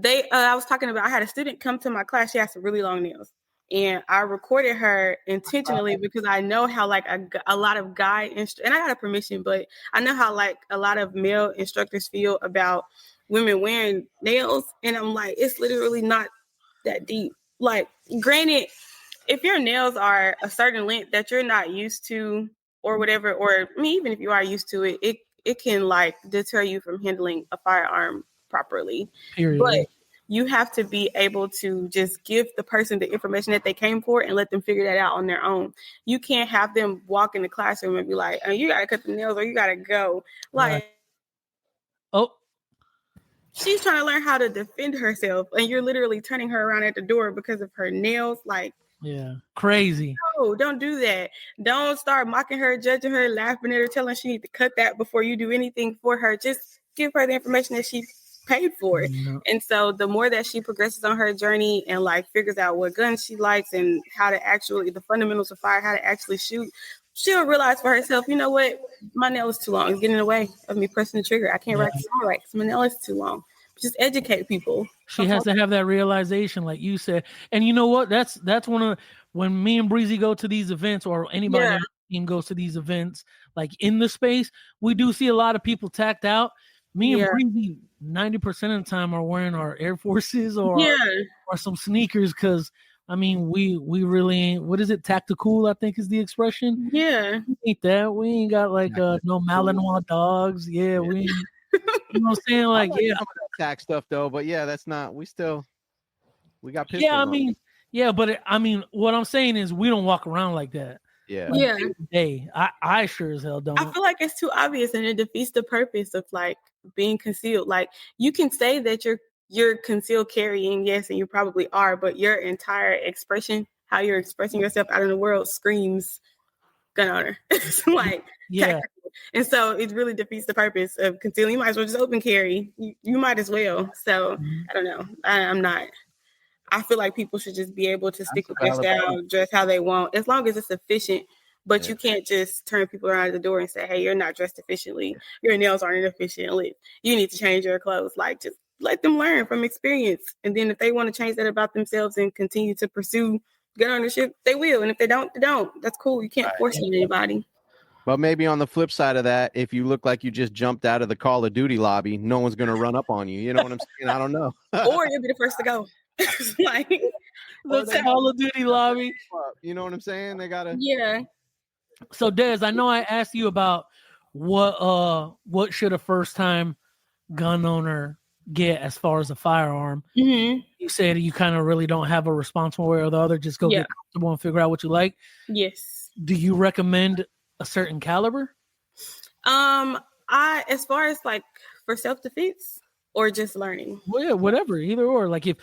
I was talking about, I had a student come to my class. She has some really long nails. And I recorded her intentionally because I know how like a lot of and I got a permission, but I know how like a lot of male instructors feel about women wearing nails. And I'm like, it's literally not that deep. Like, granted, if your nails are a certain length that you're not used to or whatever, or I mean, even if you are used to it, it can like deter you from handling a firearm properly. Period. But you have to be able to just give the person the information that they came for and let them figure that out on their own. You can't have them walk in the classroom and be like, oh, you got to cut the nails or you got to go. Like, she's trying to learn how to defend herself, and you're literally turning her around at the door because of her nails. Like, crazy. No, don't do that. Don't start mocking her, judging her, laughing at her, telling her she needs to cut that before you do anything for her. Just give her the information that she paid for. And so the more that she progresses on her journey and like figures out what guns she likes and how to actually, the fundamentals of fire, how to actually shoot, she'll realize for herself, you know what, my nail is too long. It's getting in the way of me pressing the trigger. I can't practice my right. My nail is too long. Just educate people. She has to have that realization, like you said. And you know what? That's one of when me and Breezy go to these events, or anybody on our team goes to these events, like in the space, we do see a lot of people tacked out. Me and Breezy, 90% of the time, are wearing our Air Forces or some sneakers, because I mean, we really ain't, what is it? Tactical, I think is the expression. Yeah. We ain't that. We ain't got like no Malinois dogs. We ain't, you know what I'm saying? Like, some of that tax stuff though, but that's not, we got pistols. I mean, but I mean, what I'm saying is we don't walk around like that. Hey, I sure as hell don't. I feel like it's too obvious, and it defeats the purpose of like being concealed. Like, you can say that you're concealed carrying, yes, and you probably are, but your entire expression, how you're expressing yourself out in the world, screams gun owner. It's like tactical. And so it really defeats the purpose of concealing. You might as well just open carry. You might as well. So I don't know. I'm not. I feel like people should just be able to stick with their style, dress how they want, as long as it's efficient. But you can't just turn people around the door and say, hey, you're not dressed efficiently. Your nails aren't efficient. You need to change your clothes. Like, just let them learn from experience. And then if they want to change that about themselves and continue to pursue gun ownership, they will. And if they don't, they don't. That's cool. You can't force it on anybody. But maybe on the flip side of that, if you look like you just jumped out of the Call of Duty lobby, no one's going to run up on you. You know what I'm saying? I don't know. Or you'll be the first to go. Like the Call of Duty lobby. You know what I'm saying? They gotta. Yeah. So Des, I know I asked you about what should a first time gun owner get as far as a firearm. Mm-hmm. You said you kind of really don't have a response one way or the other. Just go get comfortable and figure out what you like. Yes. Do you recommend a certain caliber? As far as like for self-defense or just learning? Well, yeah, whatever, either or. Like if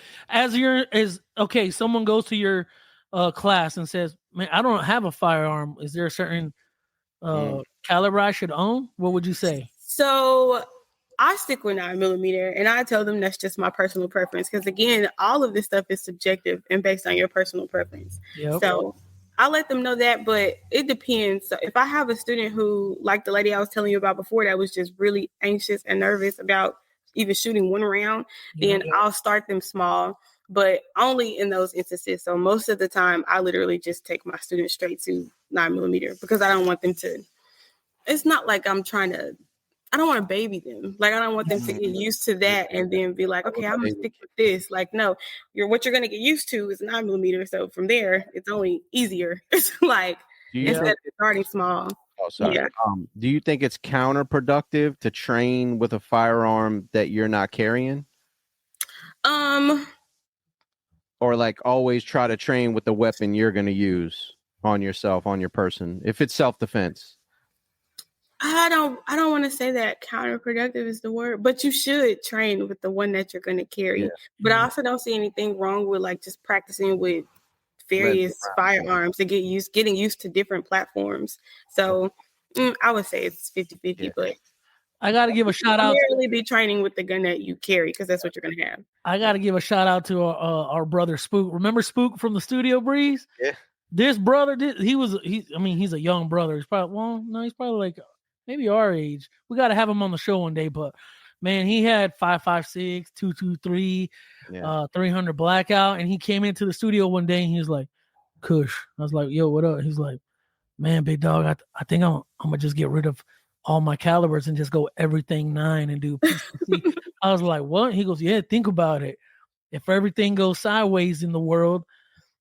someone goes to your class and says, man, I don't have a firearm. Is there a certain caliber I should own? What would you say? So I stick with 9mm, and I tell them that's just my personal preference. Because again, all of this stuff is subjective and based on your personal preference. Yep. So I let them know that, but it depends. So if I have a student who, like the lady I was telling you about before, that was just really anxious and nervous about even shooting one round, then I'll start them small, but only in those instances. So most of the time, I literally just take my students straight to 9mm because I don't want them to. It's not like I don't want to baby them. Like, I don't want them to get used to that and then be like, okay, I'm going to stick with this. Like, no, what you're going to get used to is 9mm. So from there, it's only easier. It's like, instead of starting small. Oh, sorry. Yeah. Do you think it's counterproductive to train with a firearm that you're not carrying? Or like always try to train with the weapon you're going to use on yourself, on your person, if it's self-defense? I don't want to say that counterproductive is the word, but you should train with the one that you're going to carry. Yeah. But I also don't see anything wrong with like just practicing with various firearms to getting used to different platforms. So I would say it's 50-50, but I got to give a shout out. Primarily be training with the gun that you carry because that's what you're going to have. I got to give a shout out to our brother Spook. Remember Spook from the studio, Breeze? Yeah. This brother, he's a young brother. He's probably like maybe our age. We got to have him on the show one day, but man, he had 5.56, 223, 300 blackout, and he came into the studio one day and he was like, Cush. I was like, yo, what up? He's like, man, big dog, I think I'm gonna just get rid of all my calibers and just go everything 9 and do PCC. I was like, what? He goes, yeah, think about it. If everything goes sideways in the world,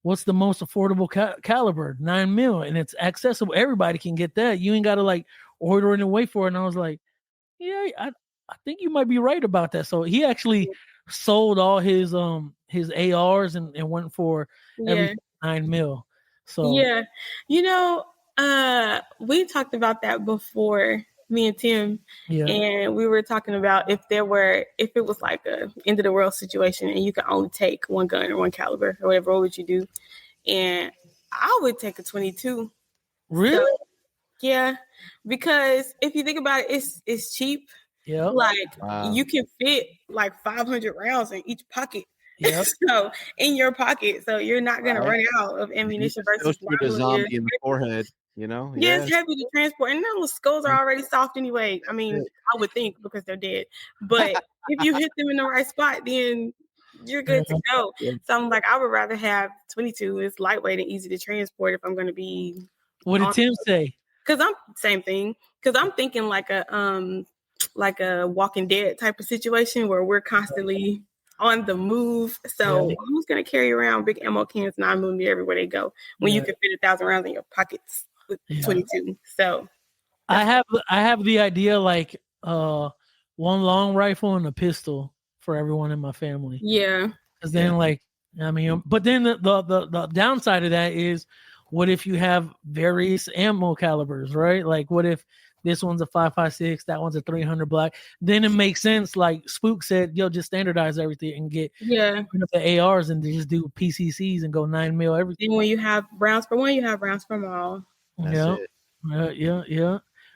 what's the most affordable caliber? 9mm, and it's accessible. Everybody can get that. You ain't got to like order and wait for it. And I was like, yeah, I think you might be right about that. So he actually sold all his ARs and went for every 9mm. So yeah, we talked about that before, me and Tim, and we were talking about if it was like a end of the world situation and you could only take one gun or one caliber or whatever, what would you do? And I would take a 22. Really? So, yeah, because if you think about it, it's cheap. Yeah, like you can fit like 500 rounds in each pocket. Yep. So in your pocket, so you're not gonna run out of ammunition versus a zombie in the forehead. Yeah, it's heavy to transport, and those skulls are already soft anyway. I mean, I would think because they're dead, but if you hit them in the right spot, then you're good to go. Yeah. So I'm like, I would rather have 22. It's lightweight and easy to transport if I'm going to be. What did Tim say? Because I'm thinking like a Walking Dead type of situation where we're constantly on the move. So who's going to carry around big ammo cans, 9mm everywhere they go when you can fit 1,000 rounds in your pockets with 22? So I have the idea like one long rifle and a pistol for everyone in my family. Yeah. Because then but then the downside of that is, what if you have various ammo calibers, right? Like what if this one's a 5.56, that one's a 300 black? Then it makes sense. Like Spook said, just standardize everything and get the ARs and just do PCCs and go 9mm everything. And when you have rounds for one, you have rounds for all. Yeah.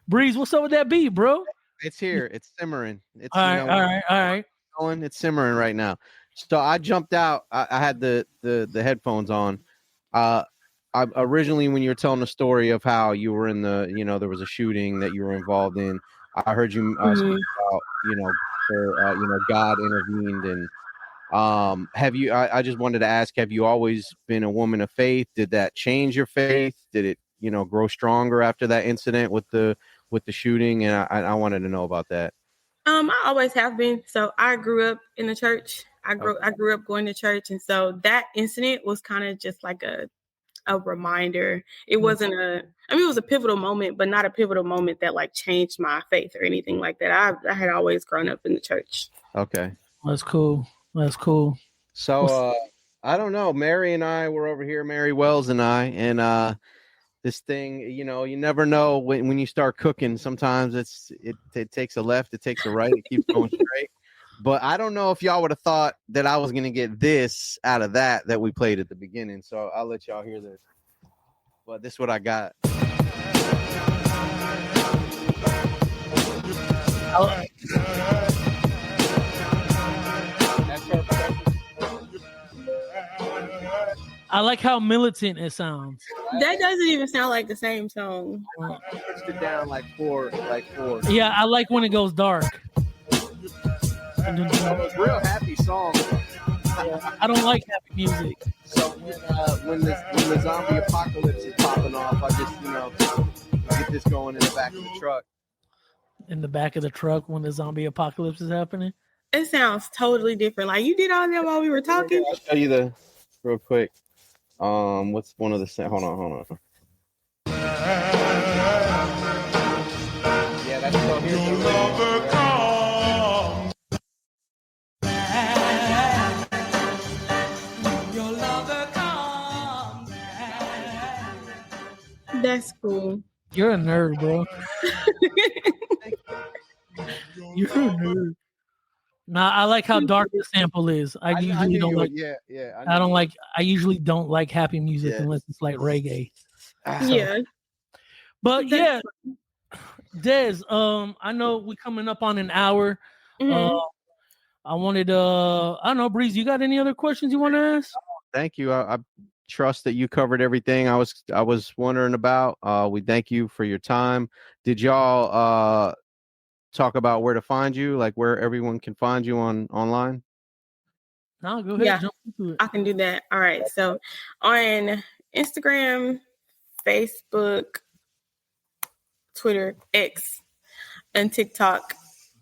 Breeze, what's up with that beat, bro? It's here. It's simmering. It's all right. It's simmering right now. So I jumped out. I had the headphones on. I originally, when you were telling the story of how you were in the, there was a shooting that you were involved in. I heard you speak about, God intervened, and have you? I just wanted to ask: have you always been a woman of faith? Did that change your faith? Did it, grow stronger after that incident with the shooting? And I wanted to know about that. I always have been. So I grew up in the church. I grew up going to church, and so that incident was kind of just like a reminder. It wasn't it was a pivotal moment, but not a pivotal moment that like changed my faith or anything like that. I had always grown up in the church. Okay, that's cool. So I don't know. Mary and I were over here, Mary Wells and I, and this thing, you never know when you start cooking. Sometimes it takes a left, it takes a right, it keeps going straight. But I don't know if y'all would have thought that I was going to get this out of that we played at the beginning. So I'll let y'all hear this. But this is what I got. I like how militant it sounds. That doesn't even sound like the same song. I pushed it down like four. Yeah, I like when it goes dark. It's a real happy song. I don't like happy music. So when the zombie apocalypse is popping off, I just get this going in the back of the truck. In the back of the truck when the zombie apocalypse is happening? It sounds totally different. Like you did all that while we were talking. I'll tell you real quick. What's one of the hold on. Yeah, that's so here's the lover comes. Your lover comes. That's cool. You're a nerd, bro. You're a nerd. Nah, I like how dark the sample is. I usually don't like. Yeah. I usually don't like happy music unless it's like reggae. Yeah. But yeah, Des, I know we're coming up on an hour. Mm-hmm. I wanted I don't know, Breeze, you got any other questions you want to ask? Thank you. I trust that you covered everything I was wondering about. We thank you for your time. Did y'all talk about where to find you, like where everyone can find you online? No, go ahead. Yeah, jump into it. I can do that. All right. So on Instagram, Facebook, Twitter, X, and TikTok,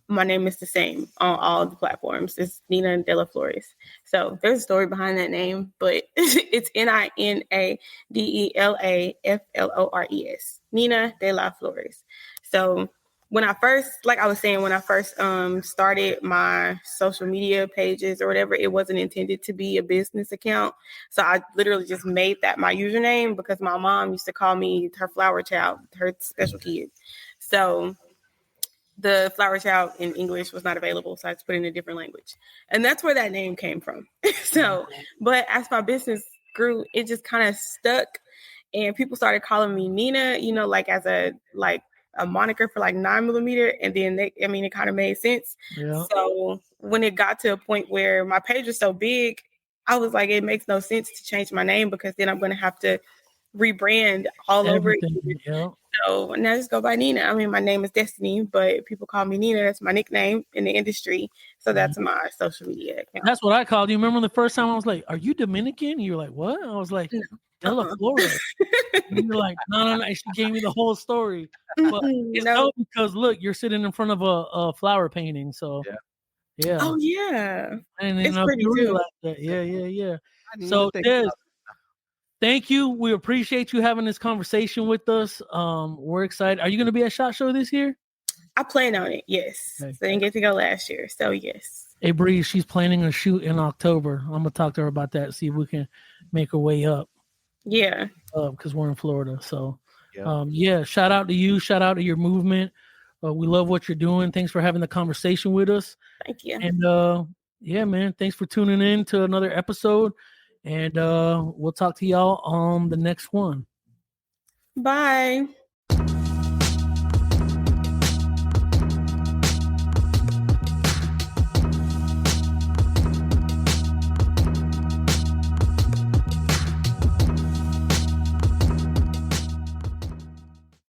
my name is the same on all the platforms. It's Nina de la Flores. So there's a story behind that name, but it's NINADELAFLORES. Nina de la Flores. So when I first started my social media pages or whatever, it wasn't intended to be a business account. So I literally just made that my username because my mom used to call me her flower child, her special kid. So the flower child in English was not available, so I had to put it in a different language. And that's where that name came from. So, but as my business grew, it just kind of stuck. And people started calling me Nina, like as a moniker for like 9mm. And then it kind of made sense. Yeah. So when it got to a point where my page was so big, I was like, it makes no sense to change my name because then I'm going to have to rebrand all over again. Yeah. So now I just go by Nina. I mean, my name is Destiny, but people call me Nina. That's my nickname in the industry. So that's my social media account. That's what I called you. Remember the first time I was like, "Are you Dominican?" And you were like, "What?" I was like, "Della Flores." And you're like, "No." She gave me the whole story. But it's dope because look, you're sitting in front of a flower painting. So yeah. Oh yeah. And it's pretty too. Like that. Yeah. So Des, thank you. We appreciate you having this conversation with us. We're excited. Are you going to be at SHOT Show this year? I plan on it, yes. Okay. So I didn't get to go last year, so yes. Hey, Bree, she's planning a shoot in October. I'm going to talk to her about that, see if we can make her way up. Yeah. Because we're in Florida. So, shout out to you. Shout out to your movement. We love what you're doing. Thanks for having the conversation with us. Thank you. And, man, thanks for tuning in to another episode. And we'll talk to y'all on the next one. Bye.